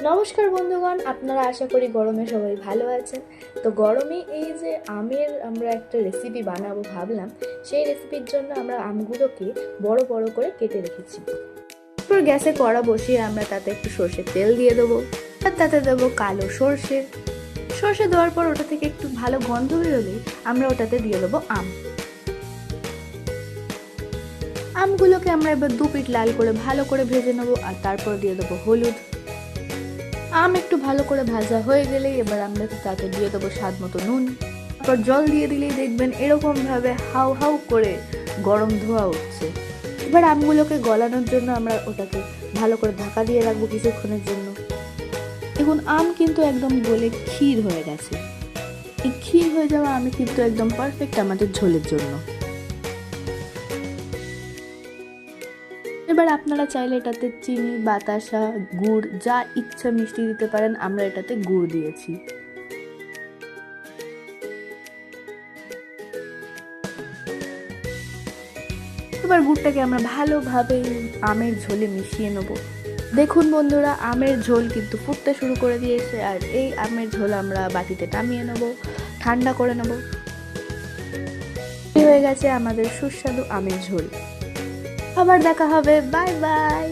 নমস্কার বন্ধুগণ, আপনারা আশা করি গরমে সবাই ভালো আছেন। তো গরমে এই যে আমের আমরা একটা রেসিপি বানাবো ভাবলাম, সেই রেসিপির জন্য আমরা আমগুলোকে বড় বড় করে কেটে রেখেছি। তারপর গ্যাসে কড়া বসিয়ে আমরা তাতে একটু সর্ষের তেল দিয়ে দেবো, আর তাতে দেবো কালো সর্ষে। সর্ষে দেওয়ার পর ওটা থেকে একটু ভালো গন্ধ বেরোলেই আমরা ওটাতে দিয়ে দেবো আমগুলোকে আমরা এবার দু পিঠ লাল করে ভালো করে ভেজে নেবো, আর তারপর দিয়ে দেবো হলুদ। আম একটু ভালো করে ভাজা হয়ে গেলেই এবার আমরা তাতে দিয়ে দেবো স্বাদ মতো নুন। তারপর জল দিয়ে দিলেই দেখবেন এরকম ভাবে হাউ হাউ করে গরম ধোঁয়া উঠছে। এবার আমগুলোকে গলানোর জন্য আমরা ওটাকে ভালো করে ঢাকা দিয়ে রাখবো কিছুক্ষণের জন্য। দেখুন, আম কিন্তু একদম গলে ক্ষীর হয়ে গেছে। এই ক্ষীর হয়ে যাওয়া আমি কিন্তু একদম পারফেক্ট আমাদের ঝোলের জন্য। এবার আপনারা চাইলে এটাতে চিনি, বাতাসা, গুড় যা ইচ্ছা মিষ্টি দিতে পারেন। আমরা এটাতে গুড় দিয়েছি। এবার গুড়টাকে আমরা ভালোভাবে আমের ঝোলে মিশিয়ে নেব। দেখুন বন্ধুরা, আমের ঝোল কিন্তু ফুটতে শুরু করে দিয়েছে, আর এই আমের ঝোল আমরা বাটিতে নামিয়ে নেব, ঠান্ডা করে নেব। হয়ে গেছে আমাদের সুস্বাদু আমের ঝোল। আবার দেখা হবে, বাই বাই।